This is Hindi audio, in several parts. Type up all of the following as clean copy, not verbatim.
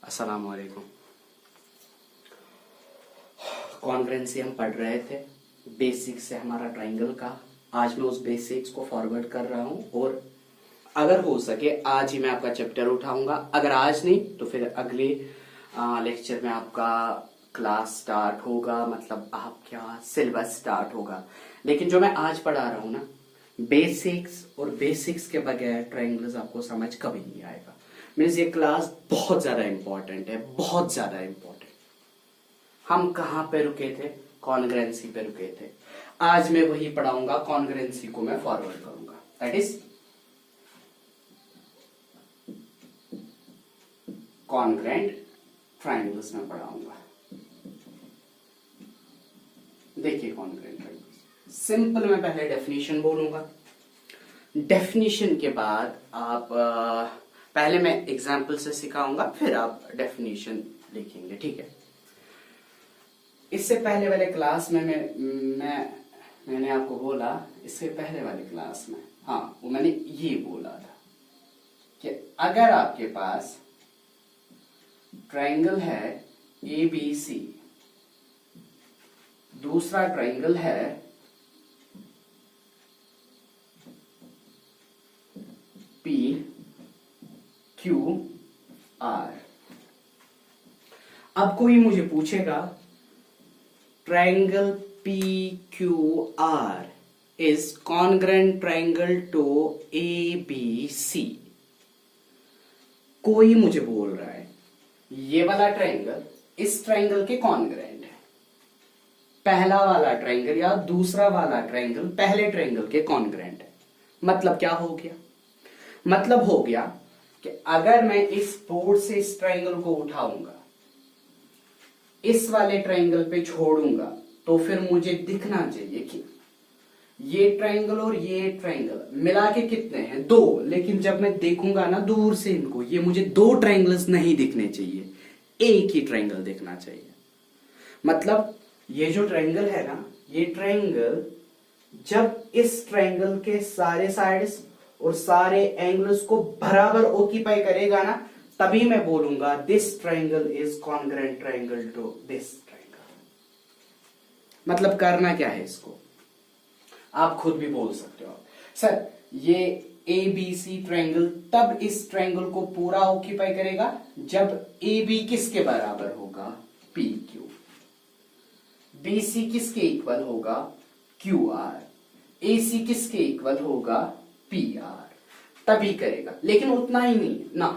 अस्सलाम वालेकुम। कॉन्ग्रुएंसी हम पढ़ रहे थे, बेसिक्स से हमारा ट्राइंगल का। आज मैं उस बेसिक्स को फॉरवर्ड कर रहा हूं और अगर हो सके आज ही मैं आपका चैप्टर उठाऊंगा। अगर आज नहीं तो फिर अगले लेक्चर में आपका क्लास स्टार्ट होगा, मतलब आपका सिलेबस स्टार्ट होगा। लेकिन जो मैं आज पढ़ा रहा हूं ना, बेसिक्स, और बेसिक्स के बगैर ट्राइंगल्स आपको समझ कभी नहीं आएगा। मीन्स ये क्लास बहुत ज्यादा इंपॉर्टेंट है, बहुत ज्यादा इंपॉर्टेंट। हम कहाँ पे रुके थे? कॉन्ग्रुएंसी पे रुके थे। आज मैं वही पढ़ाऊंगा, कॉन्ग्रुएंसी को मैं फॉरवर्ड करूंगा। दैट इज कॉन्ग्रुएंट ट्राइंगल्स में पढ़ाऊंगा। देखिए कॉन्ग्रुएंट ट्राइंगल्स, सिंपल मैं पहले डेफिनेशन बोलूंगा। डेफिनेशन के बाद आप पहले मैं एग्जाम्पल से सिखाऊंगा, फिर आप डेफिनेशन लिखेंगे, ठीक है। इससे पहले वाले क्लास में मैंने आपको बोला, इससे पहले वाले क्लास में, हाँ, वो मैंने ये बोला था कि अगर आपके पास ट्राइंगल है ABC, दूसरा ट्राइंगल है PQR। अब कोई मुझे पूछेगा triangle PQR is congruent triangle to ABC। कोई मुझे बोल रहा है ये वाला ट्राइंगल इस ट्राइंगल के कॉन्ग्रुएंट है, पहला वाला ट्राइंगल या दूसरा वाला ट्राइंगल पहले ट्राइंगल के कॉन्ग्रुएंट है। मतलब क्या हो गया? मतलब हो गया कि अगर मैं इस बोर्ड से इस ट्राइंगल को उठाऊंगा, इस वाले ट्राइंगल पे छोड़ूंगा, तो फिर मुझे दिखना चाहिए कि ये ट्राइंगल और ये ट्राइंगल मिला के कितने हैं? दो। लेकिन जब मैं देखूंगा ना दूर से इनको, ये मुझे दो ट्राइंगल्स नहीं दिखने चाहिए, एक ही ट्राइंगल दिखना चाहिए। मतलब ये जो ट्राइंगल है ना, ये ट्राइंगल जब इस ट्राइंगल के सारे साइड्स और सारे एंगल्स को बराबर ऑक्यूपाई करेगा ना, तभी मैं बोलूंगा this triangle is congruent triangle to this triangle. मतलब करना क्या है इसको, आप खुद भी बोल सकते हो, सर ये ABC ट्राइंगल तब इस ट्राइंगल को पूरा ऑक्यूपाई करेगा जब AB किसके बराबर होगा? PQ। BC किसके इक्वल होगा? QR। AC किसके इक्वल होगा? PR। तभी करेगा। लेकिन उतना ही नहीं ना,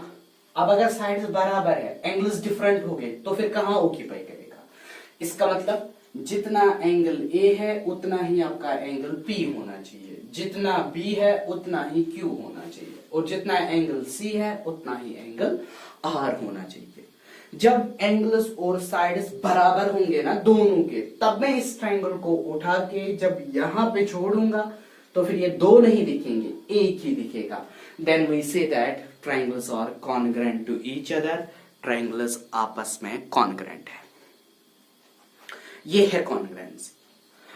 अब अगर साइड्स बराबर है, एंगल्स डिफरेंट हो गए, तो फिर कहां ऑक्यूपाई करेगा? इसका मतलब जितना एंगल A है उतना ही आपका एंगल P होना चाहिए, जितना B है उतना ही Q होना चाहिए, और जितना एंगल C है उतना ही एंगल R होना चाहिए। जब एंगल्स और साइड्स बराबर होंगे ना दोनों के, तब मैं इस ट्राइंगल को उठा के जब यहां पे छोड़ूंगा तो फिर ये दो नहीं दिखेंगे, एक ही दिखेगा। Then we say that triangles are congruent to each other. Triangles आपस में कॉन्ग्रुएंट है। ये है कॉन्ग्रुएंसी।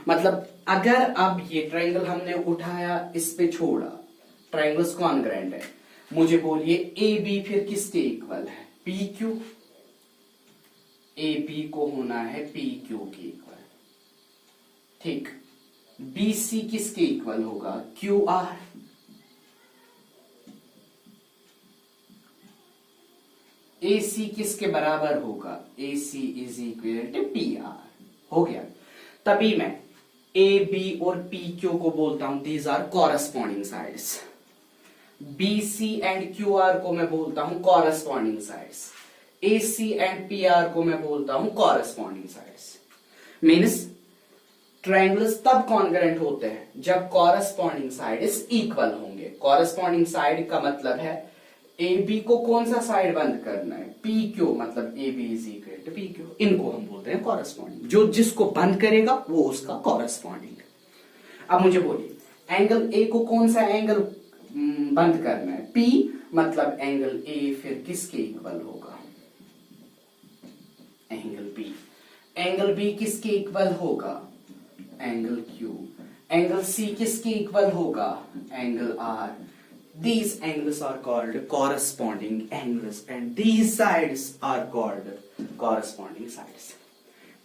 मतलब अगर अब ये ट्राइंगल हमने उठाया, इस पे छोड़ा, ट्राइंगल्स कॉन्ग्रुएंट है, मुझे बोलिए AB फिर किसके इक्वल है? PQ। AB को होना है PQ के इक्वल, ठीक। BC किसके इक्वल होगा? QR। AC किसके बराबर होगा? AC is equal to PR। हो गया। तभी मैं AB और PQ को बोलता हूं these are corresponding sides. BC and QR को मैं बोलता हूं corresponding sides. AC and PR को मैं बोलता हूं कॉरस्पॉन्डिंग साइड्स। मीन्स ट्राइंगल्स तब कॉन्ग्रुएंट होते हैं जब कॉरस्पॉन्डिंग साइड्स इक्वल होंगे। कॉरस्पॉन्डिंग साइड का मतलब है AB को कौन सा साइड बंद करना है? PQ। मतलब AB is equal to PQ। इनको हम बोलते हैं कॉरस्पॉन्डिंग। जो जिसको बंद करेगा वो उसका कॉरस्पॉन्डिंग। अब मुझे बोलिए एंगल A को कौन सा एंगल बंद करना है? P। मतलब एंगल A फिर किसके इक्वल होगा? Angle B। एंगल B किसके इक्वल होगा? Angle Q। एंगल C किसके इक्वल होगा? Angle R। these angles are called corresponding angles and these sides are called corresponding sides.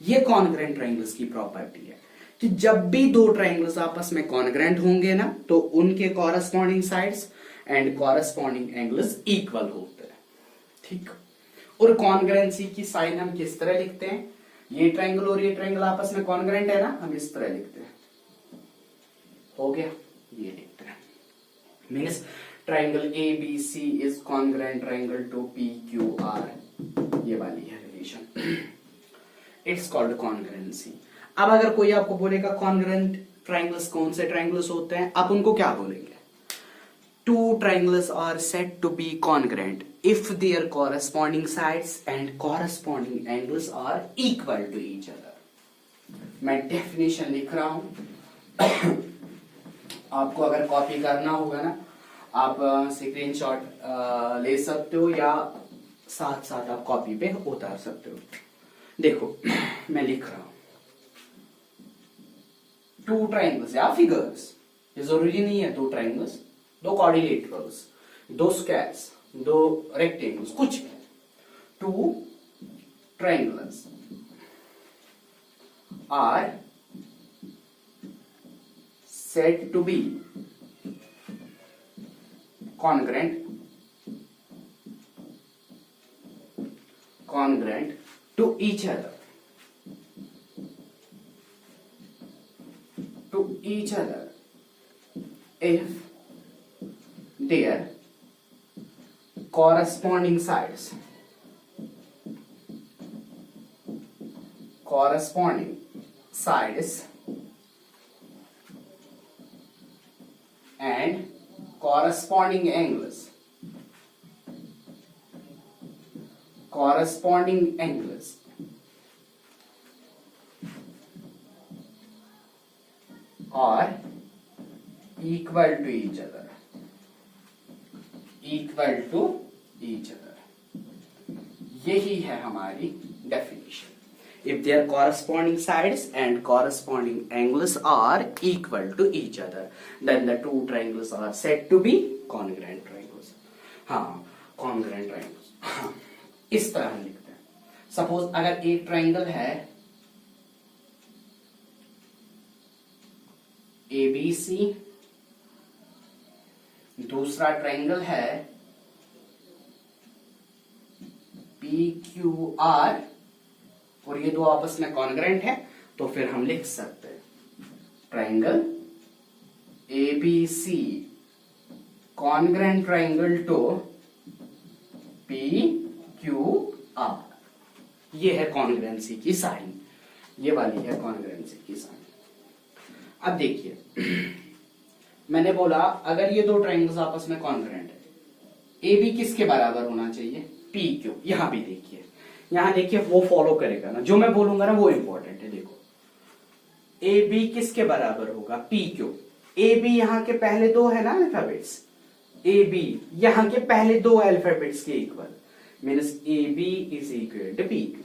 ये कॉन्ग्रेंट ट्रायंगल्स की प्रॉपर्टी है कि जब भी दो ट्रायंगल्स आपस में कॉन्ग्रेंट होंगे ना तो उनके corresponding sides and corresponding angles equal होते हैं, ठीक। और कॉन्ग्रेंसी की साइन हम किस तरह लिखते हैं, ये ट्रायंगल और ये ट्रायंगल आपस में कॉन्ग्रेंट है ना, हम इस तरह लिखते हैं, हो गया, ये लिखते हैं, means triangle ABC is congruent triangle to PQR, ये वाली है रिलेशन, इट्स कॉल्ड कॉन्ग्रेंसी। अब अगर कोई आपको बोलेगा कॉन्ग्रेंट ट्रायंगल्स कौन से ट्रायंगल्स होते हैं, आप उनको क्या बोलेंगे, two triangles are said to be congruent if their corresponding sides and corresponding angles are equal to each other। मैं डेफिनेशन लिख रहा हूं आपको अगर कॉपी करना होगा ना आप स्क्रीनशॉट ले सकते हो या साथ साथ आप कॉपी पे उतार सकते हो। देखो मैं लिख रहा हूं टू ट्रायंगल्स या फिगर्स, ये जरूरी नहीं है दो ट्रायंगल्स, दो क्वाड्रिलेटरल्स, दो स्क्वायर्स, दो रेक्टेंगल्स, कुछ भी, two triangles are said to be congruent to each other, if their corresponding sides and corresponding angles are equal to each other, यही है हमारी definition. If their corresponding sides and corresponding angles are equal to each other, then the two triangles are said to be congruent triangles। हाँ, congruent triangles, हाँ, इस तरह हम लिखते हैं। सपोज अगर एक ट्रायंगल है ABC, दूसरा ट्रायंगल है PQR और ये दो आपस में कॉन्ग्रेंट है, तो फिर हम लिख सकते हैं triangle ABC congruent triangle to PQR। ये है कॉन्ग्रेंसी की साइन, ये वाली है कॉन्ग्रेंसी की साइन। अब देखिए मैंने बोला अगर ये दो ट्रायंगल्स आपस में कॉन्ग्रेंट है, AB किसके बराबर होना चाहिए, PQ। यहां भी देखिए, यहां देखिए वो फॉलो करेगा ना, जो मैं बोलूंगा ना वो इंपॉर्टेंट है। देखो AB किसके बराबर होगा, PQ। AB यहां के पहले दो है ना अल्फाबेट्स, AB यहां के पहले दो अल्फाबेट्स के equal, means AB is equal to PQ,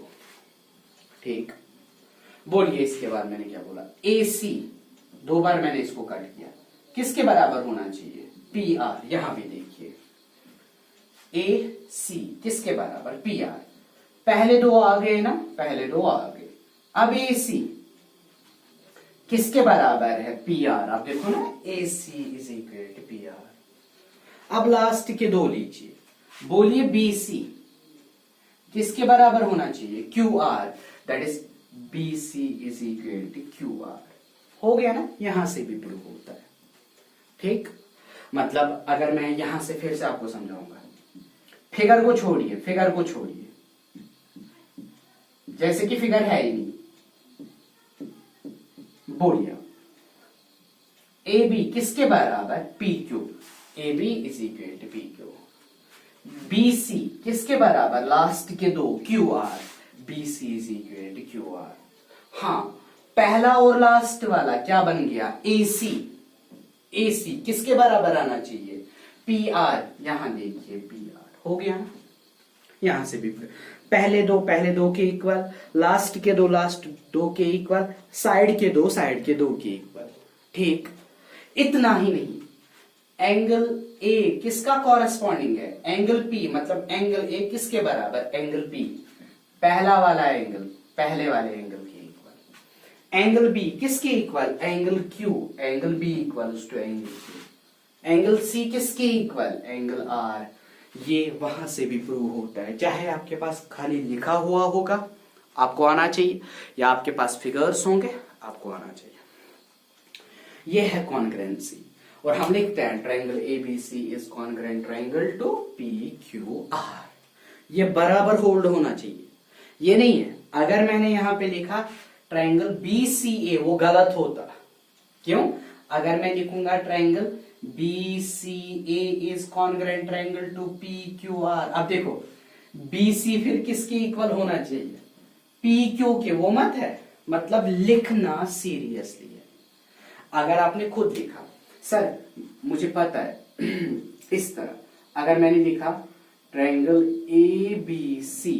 ठीक। बोलिए इसके बाद मैंने क्या बोला, AC, दो बार मैंने इसको कट किया, किसके बराबर होना चाहिए, PR। यहां भी देखिए AC किसके बराबर, PR। पहले दो आ गए ना, पहले दो आ गए। अब AC किसके बराबर है, PR। आप देखो ना AC is equal to PR। अब लास्ट के दो लीजिए, बोलिए BC किसके बराबर होना चाहिए, QR, that is BC is equal to QR। हो गया ना, यहां से भी प्रूव होता है, ठीक। मतलब अगर मैं यहां से फिर से आपको समझाऊंगा, फिगर को छोड़िए, जैसे कि फिगर है ही नहीं, बोलिए AB किसके बराबर, PQ। AB is equal to PQ। BC किसके बराबर, लास्ट के दो, QR। BC is equal to QR। हाँ, पहला और लास्ट वाला क्या बन गया, AC किसके बराबर आना चाहिए, PR। यहां देखिए PR हो गया ना, यहां से भी पहले दो के इक्वल, लास्ट के दो के इक्वल, साइड के दो के इक्वल, ठीक। इतना ही नहीं, एंगल ए किसका कॉरेस्पॉन्डिंग है? एंगल पी, मतलब एंगल ए किसके बराबर? एंगल पी, पहला वाला एंगल, पहले वाले एंगल के इक्वल। एंगल बी किसके इक्वल? Angle Q, angle B equals to angle Q. Angle C किसके इक्वल? Angle are. ये वहां से भी प्रूव होता है, चाहे आपके पास खाली लिखा हुआ होगा, आपको आना चाहिए, या आपके पास फिगर्स होंगे, आपको आना चाहिए। ये है कॉन्ग्रुएंसी, और हम लिखते हैं triangle ABC is congruent triangle to P Q R. ये बराबर होल्ड होना चाहिए, ये नहीं है अगर मैंने यहां पे लिखा ट्रायंगल बीसीए वो गलत होता। क्यों? अगर मैं लिखूंगा triangle BCA is congruent triangle to P Q R, अब देखो बीसी फिर किसके इक्वल होना चाहिए? पी क्यू के, वो मत है, मतलब लिखना सीरियसली है। अगर आपने खुद लिखा सर मुझे पता है इस तरह अगर मैंने लिखा triangle A B C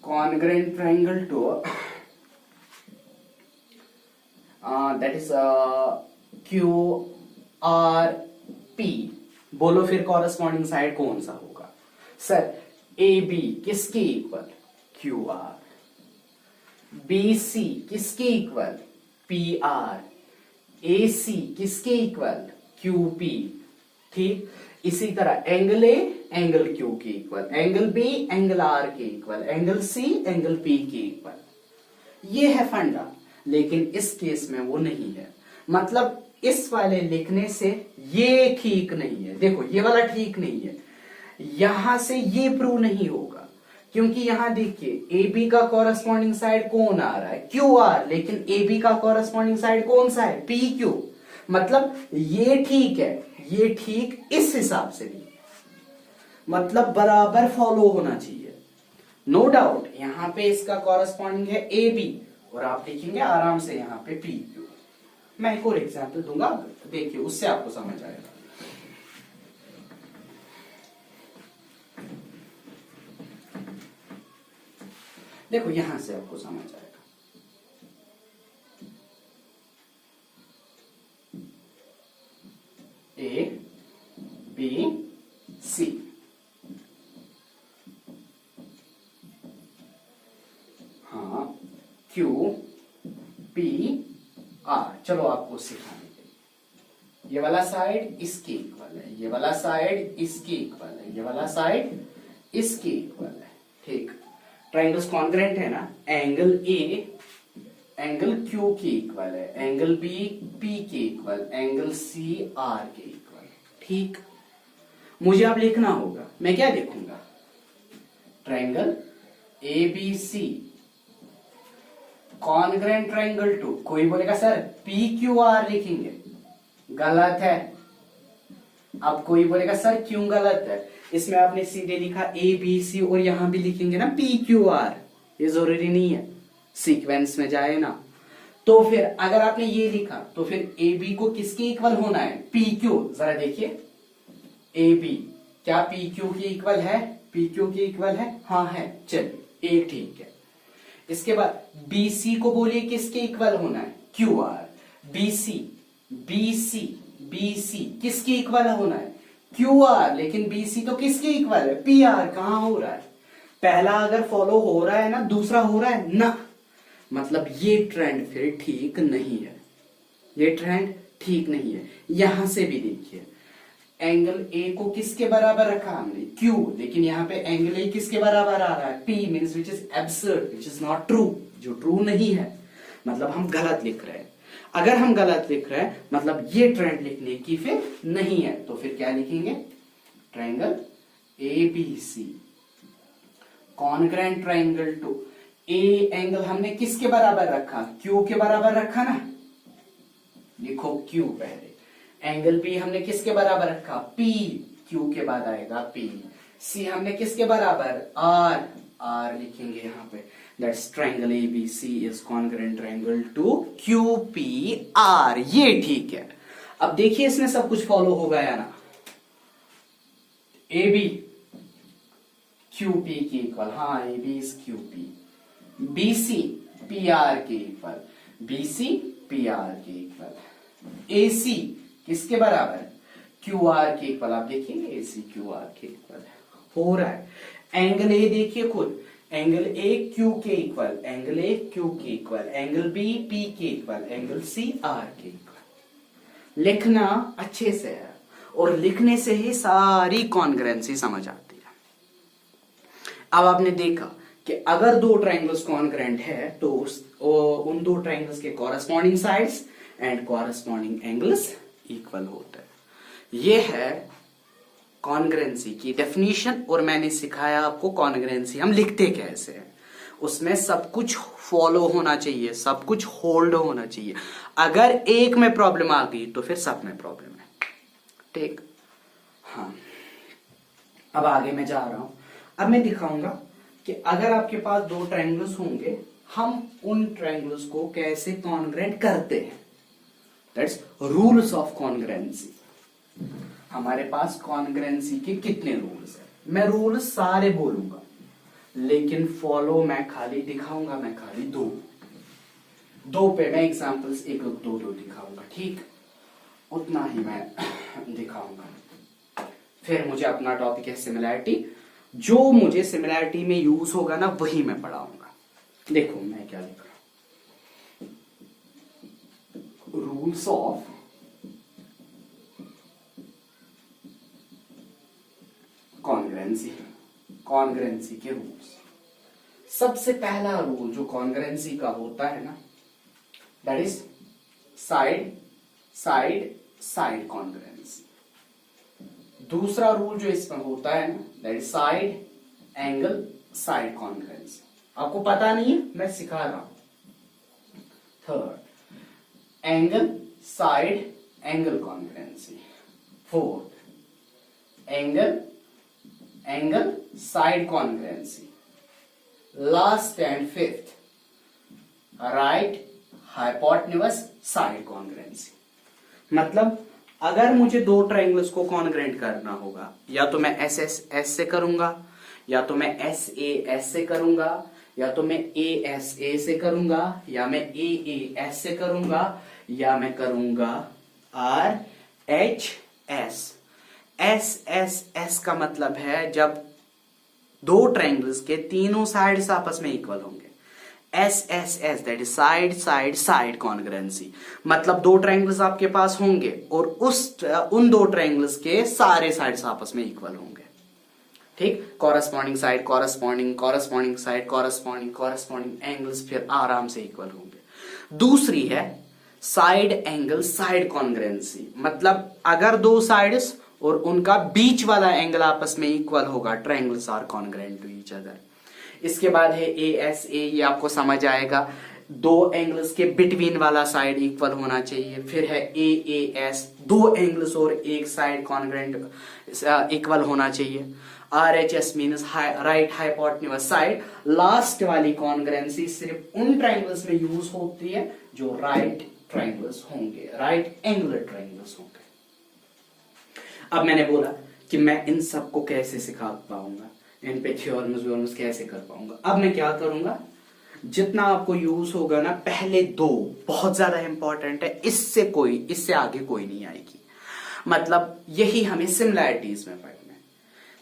congruent triangle to that is Q R P, बोलो फिर कॉरेस्पॉन्डिंग साइड कौन सा होगा? सर ए बी किसके equal? Q R. B C किसके equal? P R. A C किसके इक्वल? Q P. ठीक, इसी तरह एंगल ए एंगल क्यू के equal, angle B angle R के equal, angle C angle P के इक्वल। ये है फंडा, लेकिन इस केस में वो नहीं है। मतलब इस वाले लिखने से ये ठीक नहीं है, देखो ये वाला ठीक नहीं है, यहां से ये प्रूव नहीं होगा, क्योंकि यहां देखिए ए बी का कॉरेस्पॉन्डिंग साइड कौन आ रहा है? क्यू आर, लेकिन ए बी का कॉरेस्पॉन्डिंग साइड कौन सा है? P Q. मतलब ये ठीक है, ये ठीक इस हिसाब से भी, मतलब बराबर फॉलो होना चाहिए। नो डाउट यहां पे इसका कॉरेस्पॉन्डिंग है ए बी, और आप लिखेंगे आराम से यहां पे पी क्यू। मैं एक और एग्जाम्पल दूंगा, देखिए उससे आपको समझ आएगा। देखो यहां से आपको समझ आएगा। ए बी सी, हाँ, क्यू पी आर। चलो आपको सिखाने के लिए, ये वाला साइड इसके इक्वल है, ये वाला साइड इसके इक्वल है, ये वाला साइड इसके इक्वल है। ठीक, ट्रायंगल्स कॉन्ग्रुएंट है ना? एंगल ए एंगल क्यू के इक्वल है, एंगल बी पी के इक्वल, एंगल सी आर के इक्वल। ठीक, मुझे अब लिखना होगा, मैं क्या लिखूंगा? Triangle A B C congruent triangle to, कोई बोलेगा सर पी क्यू आर लिखेंगे, गलत है। अब कोई बोलेगा सर क्यों गलत है? इसमें आपने सीधे लिखा ए बी सी, और यहां भी लिखेंगे ना पी क्यू आर, ये जरूरी नहीं है, सीक्वेंस में जाए ना। तो फिर अगर आपने ये लिखा तो फिर ए बी को किसके इक्वल होना है? P Q. जरा देखिए ए बी क्या पी क्यू के इक्वल है? पी क्यू के इक्वल है, हाँ है, चलिए एक ठीक है। इसके बाद बी सी को बोलिए किसके इक्वल होना है? Q R. B C B C B C किसके इक्वल होना है? क्यू आर, लेकिन बी सी तो किसके इक्वल है? P R. कहां हो रहा है? पहला अगर फॉलो हो रहा है ना, दूसरा हो रहा है ना, मतलब ये ट्रेंड फिर ठीक नहीं है, ये ट्रेंड ठीक नहीं है। यहां से भी देखिए एंगल ए को किसके बराबर रखा हमने? क्यू, लेकिन यहाँ पे एंगल ए किसके बराबर आ रहा है? P, means which is absurd, which is not true, जो ट्रू नहीं है, मतलब हम गलत लिख रहे हैं। अगर हम गलत लिख रहे हैं मतलब ये ट्रेंड लिखने की फिर नहीं है, तो फिर क्या लिखेंगे? Triangle A B C congruent triangle to, A angle हमने किसके बराबर रखा? क्यू के बराबर रखा ना, लिखो क्यू पहले। एंगल बी हमने किसके बराबर रखा? पी, क्यू के बाद आएगा पी। सी हमने किसके बराबर? आर, आर लिखेंगे यहां पे। That's triangle ABC is congruent triangle to Q P R. ये ठीक है। अब देखिए इसमें सब कुछ फॉलो हो गया ना? ए बी क्यू पी के इक्वल, हाँ A B is Q P. B C P R के equal, B C P R के इक्वल। ए सी किसके बराबर है? क्यू आर के इक्वल। आप देखिए ए सी क्यू आर के इक्वल हो रहा है। एंगल ए देखिए खुद, एंगल ए क्यू के इक्वल, एंगल ए क्यू के इक्वल, एंगल बी पी के इक्वल, एंगल सी आर के इक्वल। लिखना अच्छे से है और लिखने से ही सारी कॉन्ग्रुएंसी समझ आती है। अब आपने देखा कि अगर दो ट्रायंगल्स कॉन्ग्रुएंट है तो उन दो ट्रायंगल्स के corresponding sides and corresponding angles equal होते हैं। ये है कॉन्ग्रुएंसी की डेफिनेशन और मैंने सिखाया आपको कॉन्ग्रुएंसी हम लिखते कैसे हैं। उसमें सब कुछ फॉलो होना चाहिए, सब कुछ होल्ड होना चाहिए। अगर एक में प्रॉब्लम आ गई तो फिर सब में प्रॉब्लम है। ठीक, हाँ। अब आगे मैं जा रहा हूं। अब मैं दिखाऊंगा कि अगर आपके पास दो ट्रायंगल्स होंगे, हम उन ट्रायंगल्स को कैसे कॉन्ग्रुएंट करते हैं। That's rules of congruency. हमारे पास कॉन्ग्रुएंसी के कितने रूल्स हैं, मैं रूल्स सारे बोलूंगा लेकिन फॉलो मैं खाली दिखाऊंगा, मैं खाली दो पे मैं एग्जांपल्स एक दो दिखाऊंगा। ठीक, उतना ही मैं दिखाऊंगा। फिर मुझे अपना टॉपिक है सिमिलैरिटी। जो मुझे सिमिलैरिटी में यूज होगा ना वही मैं पढ़ाऊंगा। देखो मैं क्या लिख रहा हूं, रूल्स ऑफ कॉन्ग्रुएंसी के रूल्स। सबसे पहला रूल जो कॉन्ग्रुएंसी का होता है ना, दैट इज साइड कॉन्ग्रुएंसी। दूसरा रूल जो इसमें होता है ना, that is side side congruency. आपको पता नहीं है, मैं सिखा रहा हूं। Third, angle congruency. Fourth, angle side congruency. Last and fifth, right hypotenuse side congruency. मतलब अगर मुझे दो ट्रायंगल्स को कॉन्ग्रुएंट करना होगा, या तो मैं एस एस एस से करूंगा, या तो मैं एस ए एस से करूंगा, या तो मैं ए एस ए से करूंगा, या मैं ए एस से करूंगा, या मैं करूंगा R H S. S S S का मतलब है जब दो ट्रायंगल्स के तीनों साइड्स आपस में इक्वल होंगे। S S S that is side congruency. मतलब दो ट्रायंगल्स आपके पास होंगे और उन दो ट्रायंगल्स के सारे साइड्स आपस में इक्वल होंगे। ठीक, corresponding side corresponding side corresponding angles फिर आराम से इक्वल होंगे। दूसरी है साइड एंगल साइड कॉन्ग्रुएंसी। मतलब अगर दो साइड्स और उनका बीच वाला एंगल आपस में इक्वल होगा, triangles are congruent to each other. इसके बाद है ए एस ए, ये आपको समझ आएगा, दो एंगल्स के बिटवीन वाला साइड इक्वल होना चाहिए। फिर है ए एस, दो एंगल्स और एक साइड कॉन्ग्रुएंट इक्वल होना चाहिए। R H S means right hypotenuse side. Last वाली कॉन्ग्रुएंसी सिर्फ उन ट्रायंगल्स में यूज होती है जो राइट ट्रायंगल्स होंगे, राइट एंगुलर ट्रायंगल्स होंगे। अब मैंने बोला कि मैं इन सब को कैसे सिखा पाऊंगा, इन पे थ्योरम्स कैसे कर पाऊंगा। अब मैं क्या करूंगा, जितना आपको यूज होगा ना, पहले दो बहुत ज्यादा इंपॉर्टेंट है, इससे आगे कोई नहीं आएगी। मतलब यही हमें सिमिलैरिटीज में पढ़ना है।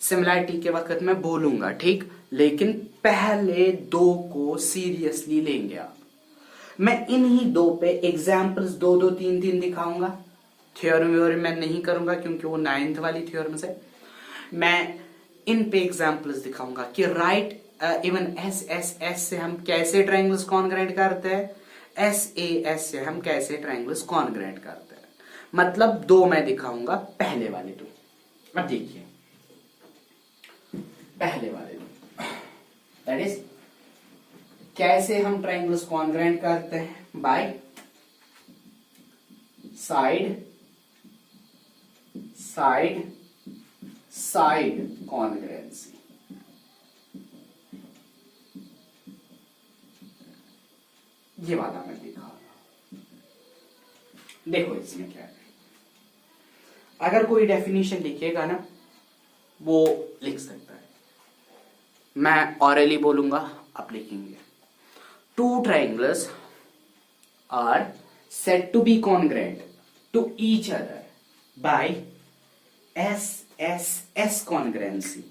सिमिलैरिटी के वक्त मैं बोलूंगा, ठीक, लेकिन पहले दो को सीरियसली लेंगे आप। मैं इन्हीं दो पे एग्जाम्पल्स दो तीन दिखाऊंगा। थ्योरम मैं नहीं करूंगा क्योंकि वो 9th वाली थ्योरम्स है। मैं इन पे एग्जाम्पल्स दिखाऊंगा कि right even S S S से हम कैसे ट्रायंगल्स कॉन्ग्रुएंट करते हैं, एस ए एस से हम कैसे ट्रायंगल्स कॉन्ग्रुएंट करते हैं। मतलब दो मैं दिखाऊंगा, पहले वाले दो। अब देखिए पहले वाले दो, दैट इज कैसे हम ट्रायंगल्स कॉन्ग्रुएंट करते हैं, बाय साइड कॉन्ग्रुएंसी। ये वाला मैं दिखा, देखो इसमें क्या है। अगर कोई डेफिनेशन लिखेगा ना, वो लिख सकता है, मैं ऑरली बोलूंगा, आप लिखेंगे। Two triangles are said to be congruent to each other by S congruency.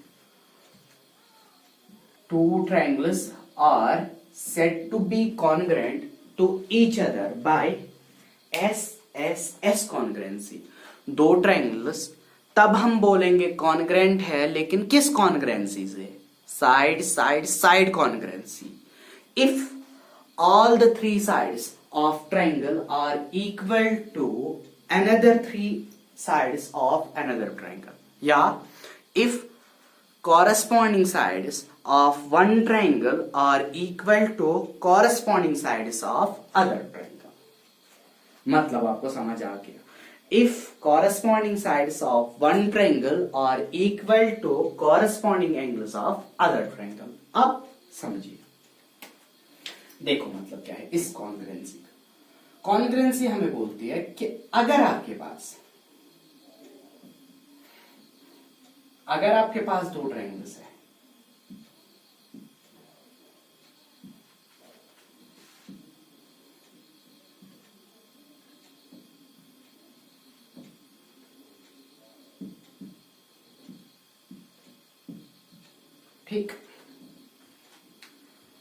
Two triangles are said to be congruent to each other by S congruency. दो ट्रायंगल्स तब हम बोलेंगे कॉन्ग्रेंट है, लेकिन किस कॉन्ग्रेंसी से? Side side side कॉन्ग्रेंसी. If all the three sides of triangle are equal to another three sides of another triangle, yeah, if corresponding sides of one triangle are equal to corresponding sides of other triangle. मतलब आपको समझ आ गया. If corresponding sides of one triangle are equal to corresponding angles of other triangle. अब समझिए, देखो मतलब क्या है इस कॉन्ग्रुएंसी का. कॉन्ग्रुएंसी हमें बोलती है कि अगर आपके पास दो ट्रायंगल्स है, ठीक,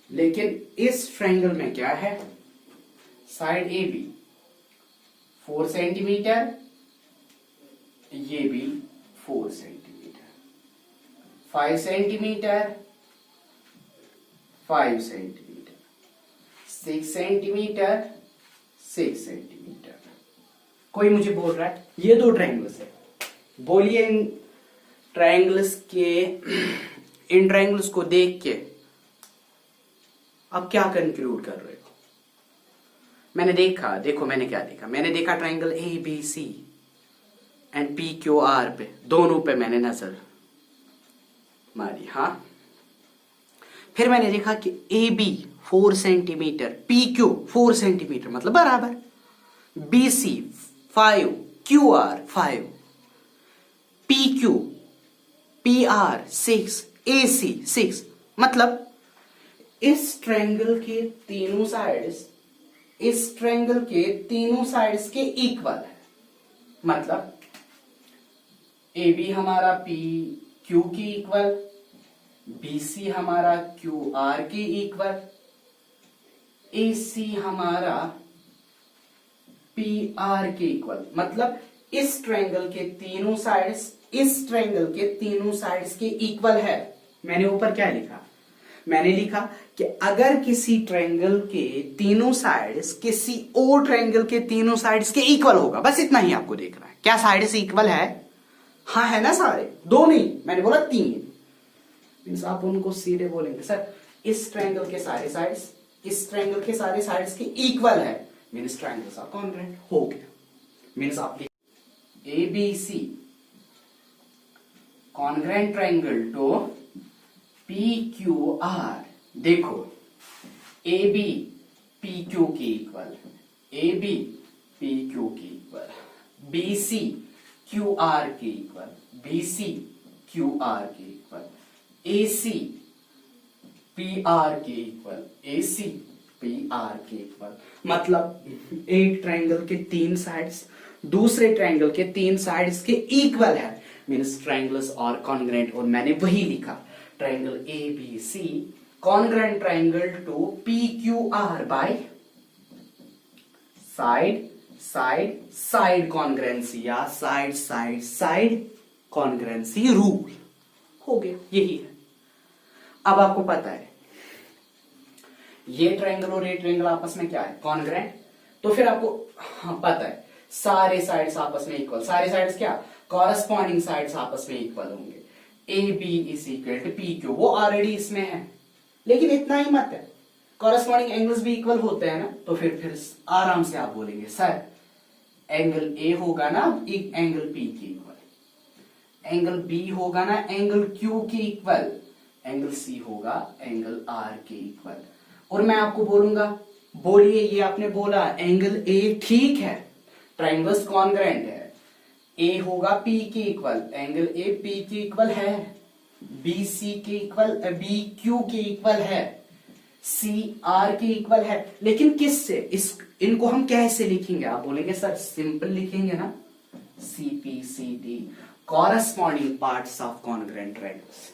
लेकिन इस ट्रायंगल में क्या है? साइड ए बी 4 सेंटीमीटर, ये भी 4 centimetre, 5 centimetre, 5 centimetre, 6 centimetre, 6 centimetre. कोई मुझे बोल रहा है ये दो ट्रायंगल्स है, बोलिए इन ट्रायंगल्स को देख के अब क्या कंक्लूड कर रहे हो? मैंने क्या देखा? मैंने देखा triangle A B C and P Q R पे, दोनों पे मैंने नजर मारी. हाँ, फिर मैंने देखा कि A B 4 centimetre, P Q 4 centimetre मतलब बराबर, B C 5, Q R 5, P Q P R 6, A C 6 मतलब इस ट्रायंगल के तीनों साइड्स के इक्वल है. मतलब ए बी हमारा पी क्यू की इक्वल, बी सी हमारा क्यू आर की इक्वल, ए सी हमारा पी आर के इक्वल. मतलब इस ट्रायंगल के तीनों साइड्स के इक्वल है. मैंने ऊपर क्या लिखा? मैंने लिखा कि अगर किसी ट्रायंगल के तीनों साइड्स किसी और ट्रायंगल के तीनों साइड्स के इक्वल होगा, बस इतना ही आपको देखना है. क्या साइड्स इक्वल है? हाँ है ना, सारे, दो नहीं, मैंने बोला 3. मींस आप उनको सीधे बोलेंगे सर इस ट्रायंगल के सारे साइड्स इस ट्रायंगल के सारे साइड्स के इक्वल है, मींस ट्रायंगल्स आर कॉन्ग्रुएंट. हो गया. मींस आप A B C congruent triangle to P Q R. देखो ए बी पी क्यू के equal, A B P Q के equal, B C Q R के equal, B C Q R के equal, A C P R के equal, A C P R के इक्वल. मतलब एक ट्रायंगल के 3 साइड्स दूसरे ट्रायंगल के 3 साइड्स के इक्वल है, मींस ट्रायंगल्स आर कॉन्ग्रुएंट. और मैंने वही लिखा, triangle A B C congruent triangle to PQR by side congruency या side congruency rule. हो गया, यही है. अब आपको पता है ये ट्रायंगल और ये ट्रायंगल आपस में क्या है? कॉन्ग्रुएंट. तो फिर आपको पता है सारे साइड्स आपस में इक्वल. सारे साइड्स क्या? कॉरस्पॉन्डिंग साइड्स आपस में इक्वल होंगे. A B is equal to P Q, वो ऑलरेडी इसमें है, लेकिन इतना ही मत है, कॉरस्पॉन्डिंग एंगल्स भी इक्वल होते हैं ना. तो फिर आराम से आप बोलेंगे सर एंगल ए होगा ना एक एंगल पी के इक्वल, एंगल बी होगा ना एंगल क्यू के इक्वल, एंगल सी होगा एंगल आर के इक्वल. और मैं आपको बोलूंगा, बोलिए ये आपने बोला एंगल ए ठीक है, ट्रायंगल्स कॉन्ग्रुएंट है, ए होगा पी के इक्वल, एंगल ए पी के इक्वल है, बी सी के इक्वल, बी क्यू के इक्वल है, सी आर के इक्वल है. लेकिन किससे? इनको हम कैसे लिखेंगे? आप बोलेंगे सर सिंपल लिखेंगे ना, CPCD corresponding parts of congruent triangles.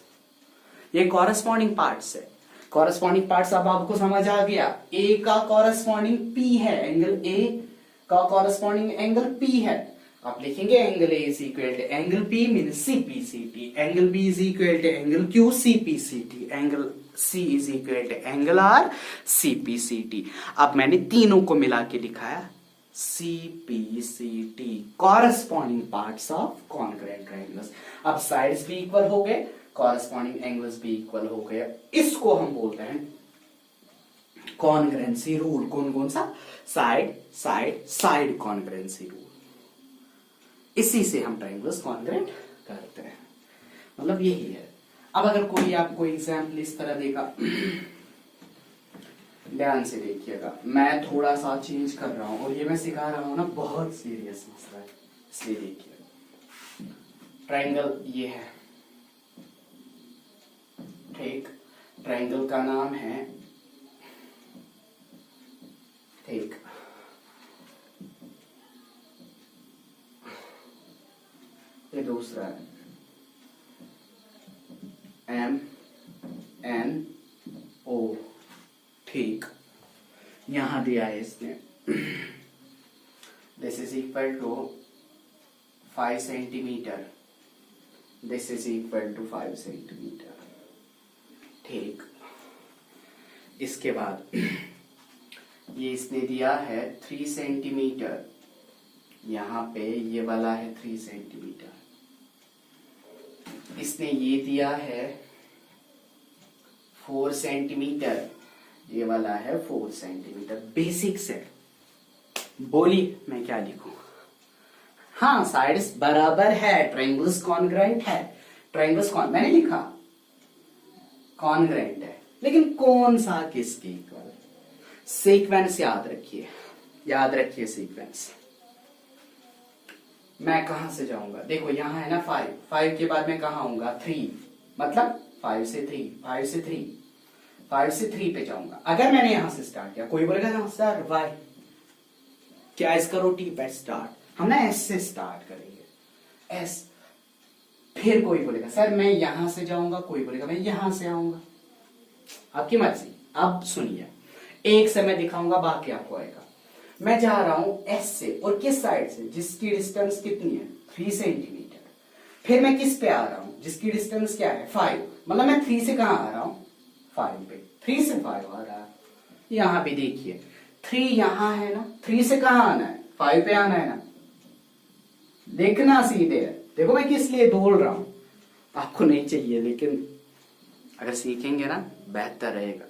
ये कॉरस्पॉन्डिंग पार्ट्स है। कॉरस्पॉन्डिंग पार्ट्स अब आपको समझ आ गया। ए का कॉरस्पॉन्डिंग P है, एंगल ए का कॉरस्पॉन्डिंग एंगल P है। आप लिखेंगे angle A is equal to angle P mean CPCT, angle B is equal to angle Q CPCT, angle C is equal to angle R CPCT। अब मैंने तीनों को मिला के लिखाया CPCT corresponding parts of congruent triangles. अब साइड्स भी इक्वल हो गए, कॉरस्पॉन्डिंग एंगल्स भी इक्वल हो गए। इसको हम बोलते हैं कॉन्ग्रुएंसी रूल। कौन कौन सा? Side side side congruency rule. इसी से हम ट्रायंगल्स कॉन्ग्रुएंट करते हैं, मतलब यही है। अब अगर कोई आपको एग्जाम्पल इस तरह देगा, ध्यान से देखिएगा, मैं थोड़ा सा चेंज कर रहा हूं और ये मैं सिखा रहा हूं ना, बहुत सीरियस मसला है, इसलिए देखिए। ट्रायंगल ये है, ठीक। ट्रायंगल का नाम है, ठीक, ये दूसरा है MNO, ठीक। यहां दिया है इसने this is equal to 5 centimetre, this is equal to 5 centimetre, ठीक। इसके बाद ये इसने दिया है 3 सेंटीमीटर, यहां पे ये वाला है 3 सेंटीमीटर। इसने ये दिया है 4 सेंटीमीटर, ये वाला है 4 सेंटीमीटर। बेसिक्स है। बोलिए मैं क्या लिखूं? हाँ, साइड्स बराबर है, ट्रायंगल्स कॉन्ग्रुएंट है। ट्रायंगल्स मैंने लिखा कॉन्ग्रुएंट है, लेकिन कौन सा किसके इक्वल? सीक्वेंस याद रखिए, याद रखिए सीक्वेंस। मैं कहां से जाऊंगा? देखो यहां है ना 5 के बाद मैं कहां आऊंगा? 3, मतलब 5 से 3, 5 से 3, 5 से 3 पे जाऊंगा। अगर मैंने यहां से स्टार्ट किया, कोई बोलेगा ना सर वाई, क्या इसका टी पे स्टार्ट, हम ना S से स्टार्ट करेंगे, S। फिर कोई बोलेगा सर मैं यहां से जाऊंगा, कोई बोलेगा मैं यहां से आऊंगा, आपकी मर्जी। अब सुनिए, एक से मैं दिखाऊंगा, बाकी आपको आएगा। मैं जा रहा हूं S से, और किस साइड से? जिसकी डिस्टेंस कितनी है? 3 सेंटीमीटर। फिर मैं किस पे आ रहा हूं? जिसकी डिस्टेंस क्या है? 5, मतलब मैं 3 से कहां आ रहा हूं? 5 पे। 3 से 5 आ रहा है। यहां पे देखिए 3 यहां है ना, 3 से कहां आना है? 5 पे आना है ना। देखना सीधे है, देखो मैं किस लिए बोल रहा हूं, आपको नहीं चाहिए, लेकिन अगर सीखेंगे ना बेहतर रहेगा।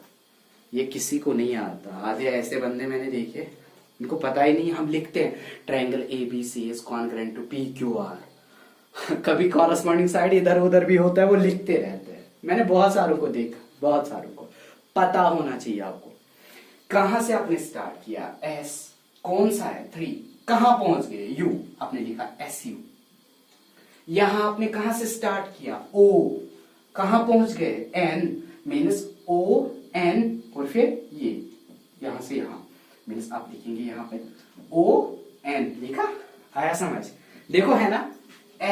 ये किसी को नहीं आता, आधे ऐसे बंदे मैंने देखे, इनको पता ही नहीं। हम लिखते हैं triangle ABC is congruent to PQR, कभी कॉरस्पॉन्डिंग साइड इधर उधर भी होता है, वो लिखते रहते हैं। मैंने बहुत सारों को देखा, बहुत सारों को पता होना चाहिए आपको। कहां से आपने स्टार्ट किया? S, कौन सा है? 3, कहां पहुंच गए? U, आपने लिखा SU। यहां आपने कहां से स्टार्ट किया? O, कहां पहुंच गए? N, मीन्स ON, और फिर ये यहां से यहां, मीन्स आप लिखेंगे यहां पे ON, लिखा? आया समझ? देखो है ना,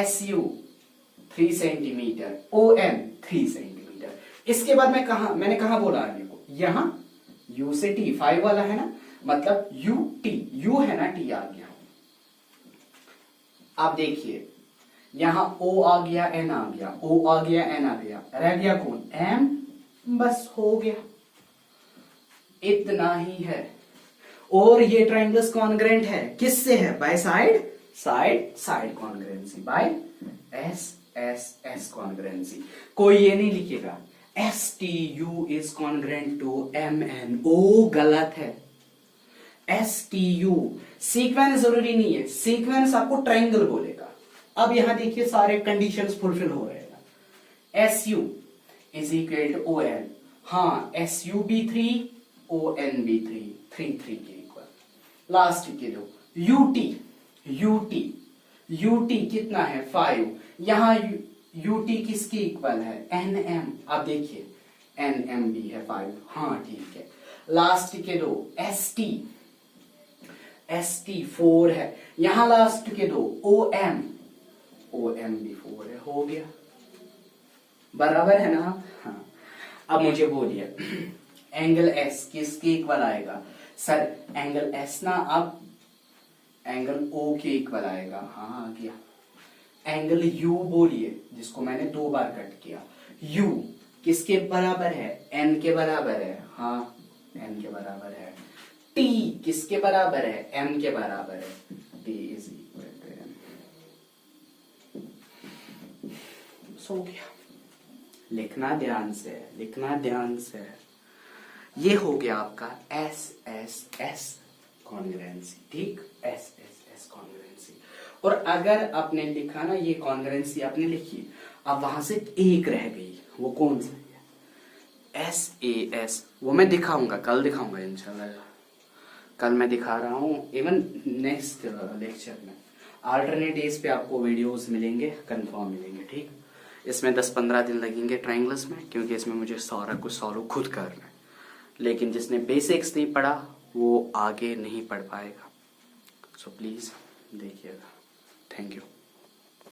SU 3 सेंटीमीटर, ON 3 सेंटीमीटर। इसके बाद मैंने कहा बोला आगे को? यहां U से T, 5 वाला है ना, मतलब UT, U है ना, T आ गया। आप देखिए यहां O आ गया, N आ गया, O आ गया, N आ गया, रह गया कौन? M, बस हो गया, इतना ही है। और ये ट्रायंगल्स कॉन्ग्रुएंट है, किससे है? By side side side congruency, by S congruency. कोई ये नहीं लिखेगा STU is congruent to MNO, गलत है। STU सीक्वेंस जरूरी नहीं है, सीक्वेंस आपको ट्रायंगल बोलेगा। अब यहां देखिए सारे कंडीशंस फुलफिल हो रहे हैं। SU is equal to ON, हाँ SU भी 3, ON भी 3 के इक्वल। लास्ट के दो UT कितना है? 5। यहां UT किसके इक्वल है? NM। अब देखिए NM भी है 5, हाँ ठीक है। लास्ट के दो ST ST 4 है, यहां लास्ट के दो OM भी 4 है, हो गया, बराबर है ना। हाँ, अब मुझे बोलिए एंगल S किसके इक्वल आएगा? सर एंगल S ना अब एंगल O के इक्वल आएगा। हाँ आ गया। एंगल U बोलिए, जिसको मैंने 2 बार कट किया, U किसके बराबर है? N के बराबर है। हाँ N के बराबर है। T किसके बराबर है? M के बराबर है। T is equal to M। सो गया, लिखना ध्यान से, लिखना ध्यान से। ये हो गया आपका एस एस एस कॉन्ग्रुएंसी, ठीक, एस एस एस कॉन्ग्रुएंसी। और अगर आपने लिखा ना ये कॉन्ग्रुएंसी आपने लिखी, अब वहां से एक रह गई, वो कौन सा है? एस ए एस, वो मैं दिखाऊंगा, कल दिखाऊंगा इंशाल्लाह, कल मैं दिखा रहा हूँ, इवन नेक्स्ट लेक्चर में अल्टरनेट डेज पे आपको वीडियोस मिलेंगे, कंफर्म मिलेंगे, ठीक। इसमें 10-15 दिन लगेंगे ट्रायंगल्स में, क्योंकि इसमें मुझे सारा कुछ सॉल्व खुद करना है। लेकिन जिसने बेसिक्स नहीं पढ़ा वो आगे नहीं पढ़ पाएगा। सो प्लीज़ देखिएगा। Thank you.